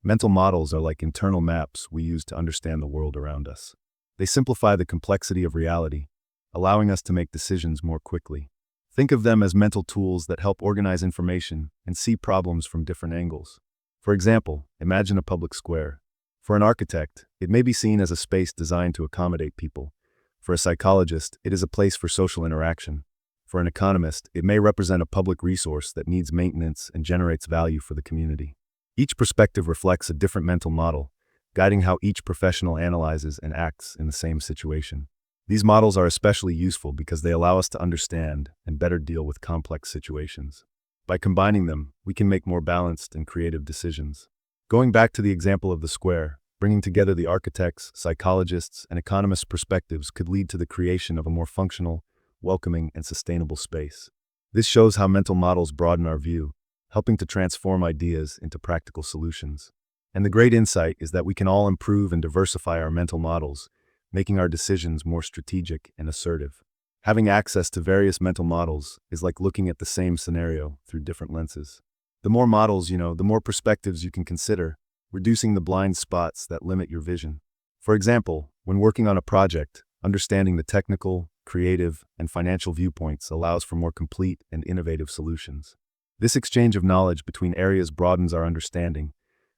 Mental models are like internal maps we use to understand the world around us. They simplify the complexity of reality, allowing us to make decisions more quickly. Think of them as mental tools that help organize information and see problems from different angles. For example, imagine a public square. For an architect, it may be seen as a space designed to accommodate people. For a psychologist, it is a place for social interaction. For an economist, it may represent a public resource that needs maintenance and generates value for the community. Each perspective reflects a different mental model, guiding how each professional analyzes and acts in the same situation. These models are especially useful because they allow us to understand and better deal with complex situations. By combining them, we can make more balanced and creative decisions. Going back to the example of the square, bringing together the architects', psychologists', and economists' perspectives could lead to the creation of a more functional, welcoming, and sustainable space. This shows how mental models broaden our view, helping to transform ideas into practical solutions. And the great insight is that we can all improve and diversify our mental models, making our decisions more strategic and assertive. Having access to various mental models is like looking at the same scenario through different lenses. The more models you know, the more perspectives you can consider, reducing the blind spots that limit your vision. For example, when working on a project, understanding the technical, creative, and financial viewpoints allows for more complete and innovative solutions. This exchange of knowledge between areas broadens our understanding,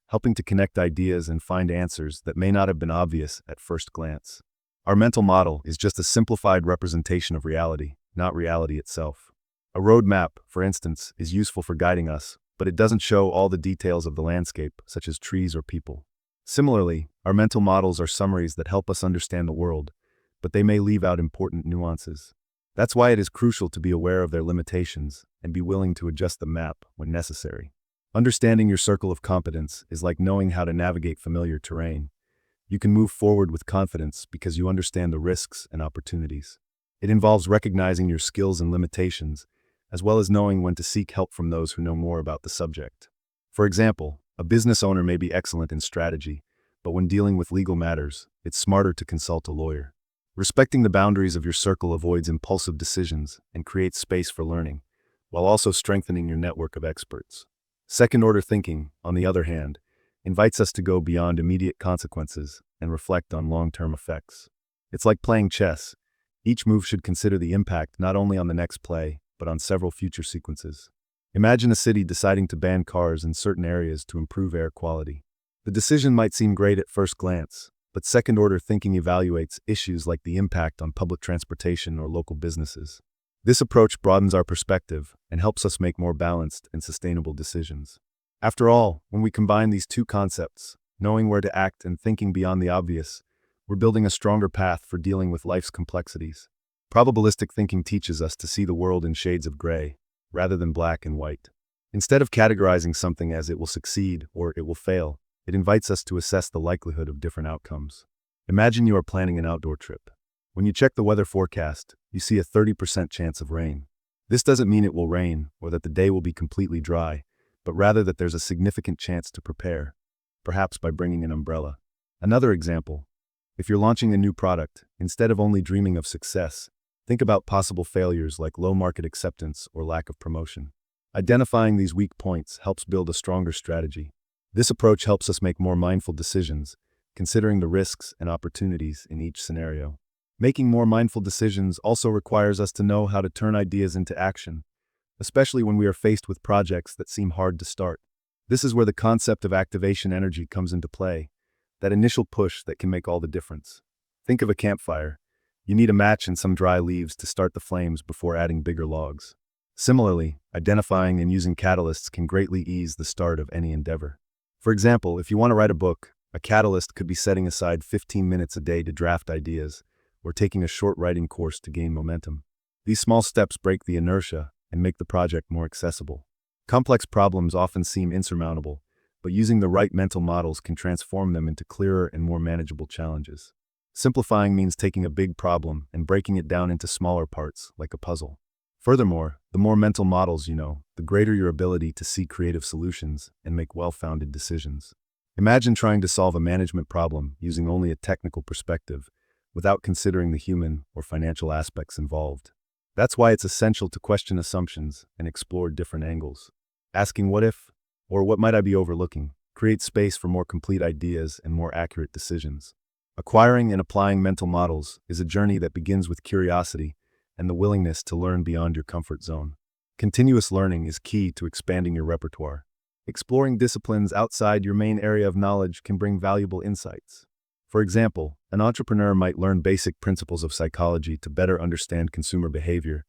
helping to connect ideas and find answers that may not have been obvious at first glance. Our mental model is just a simplified representation of reality, not reality itself. A road map, for instance, is useful for guiding us, but it doesn't show all the details of the landscape, such as trees or people. Similarly, our mental models are summaries that help us understand the world, but they may leave out important nuances. That's why it is crucial to be aware of their limitations and be willing to adjust the map when necessary. Understanding your circle of competence is like knowing how to navigate familiar terrain. You can move forward with confidence because you understand the risks and opportunities. It involves recognizing your skills and limitations, as well as knowing when to seek help from those who know more about the subject. For example, a business owner may be excellent in strategy, but when dealing with legal matters, it's smarter to consult a lawyer. Respecting the boundaries of your circle avoids impulsive decisions and creates space for learning, while also strengthening your network of experts. Second-order thinking, on the other hand, invites us to go beyond immediate consequences and reflect on long-term effects. It's like playing chess. Each move should consider the impact not only on the next play, but on several future sequences. Imagine a city deciding to ban cars in certain areas to improve air quality. The decision might seem great at first glance, but second-order thinking evaluates issues like the impact on public transportation or local businesses. This approach broadens our perspective and helps us make more balanced and sustainable decisions. After all, when we combine these two concepts, knowing where to act and thinking beyond the obvious, we're building a stronger path for dealing with life's complexities. Probabilistic thinking teaches us to see the world in shades of gray, rather than black and white. Instead of categorizing something as it will succeed or it will fail, it invites us to assess the likelihood of different outcomes. Imagine you are planning an outdoor trip. When you check the weather forecast, you see a 30% chance of rain. This doesn't mean it will rain or that the day will be completely dry, but rather that there's a significant chance to prepare, perhaps by bringing an umbrella. Another example, if you're launching a new product, instead of only dreaming of success, think about possible failures like low market acceptance or lack of promotion. Identifying these weak points helps build a stronger strategy. This approach helps us make more mindful decisions, considering the risks and opportunities in each scenario. Making more mindful decisions also requires us to know how to turn ideas into action, especially when we are faced with projects that seem hard to start. This is where the concept of activation energy comes into play, that initial push that can make all the difference. Think of a campfire. You need a match and some dry leaves to start the flames before adding bigger logs. Similarly, identifying and using catalysts can greatly ease the start of any endeavor. For example, if you want to write a book, a catalyst could be setting aside 15 minutes a day to draft ideas, or taking a short writing course to gain momentum. These small steps break the inertia and make the project more accessible. Complex problems often seem insurmountable, but using the right mental models can transform them into clearer and more manageable challenges. Simplifying means taking a big problem and breaking it down into smaller parts, like a puzzle. Furthermore, the more mental models you know, the greater your ability to see creative solutions and make well-founded decisions. Imagine trying to solve a management problem using only a technical perspective, without considering the human or financial aspects involved. That's why it's essential to question assumptions and explore different angles. Asking what if, or what might I be overlooking, create space for more complete ideas and more accurate decisions. Acquiring and applying mental models is a journey that begins with curiosity and the willingness to learn beyond your comfort zone. Continuous learning is key to expanding your repertoire. Exploring disciplines outside your main area of knowledge can bring valuable insights. For example, an entrepreneur might learn basic principles of psychology to better understand consumer behavior,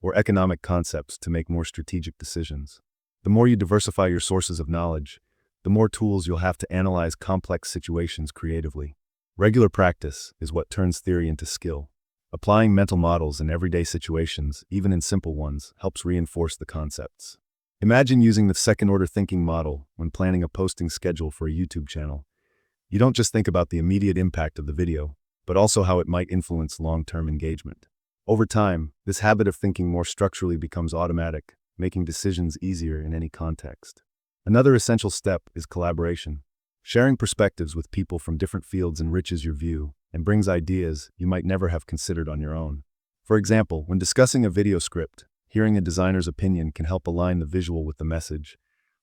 or economic concepts to make more strategic decisions. The more you diversify your sources of knowledge, the more tools you'll have to analyze complex situations creatively. Regular practice is what turns theory into skill. Applying mental models in everyday situations, even in simple ones, helps reinforce the concepts. Imagine using the second-order thinking model when planning a posting schedule for a YouTube channel. You don't just think about the immediate impact of the video, but also how it might influence long-term engagement. Over time, this habit of thinking more structurally becomes automatic, making decisions easier in any context. Another essential step is collaboration. Sharing perspectives with people from different fields enriches your view and brings ideas you might never have considered on your own. For example, when discussing a video script, hearing a designer's opinion can help align the visual with the message,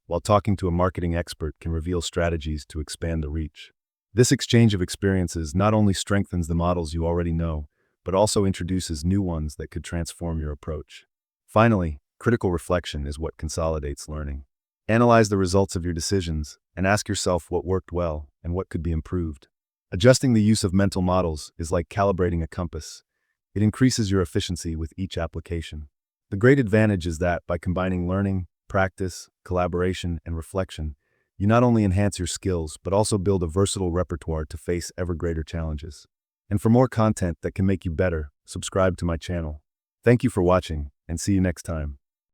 while talking to a marketing expert can reveal strategies to expand the reach. This exchange of experiences not only strengthens the models you already know, but also introduces new ones that could transform your approach. Finally, critical reflection is what consolidates learning. Analyze the results of your decisions and ask yourself what worked well and what could be improved. Adjusting the use of mental models is like calibrating a compass. It increases your efficiency with each application. The great advantage is that by combining learning, practice, collaboration, and reflection, you not only enhance your skills but also build a versatile repertoire to face ever greater challenges. And for more content that can make you better, subscribe to my channel. Thank you for watching, and see you next time.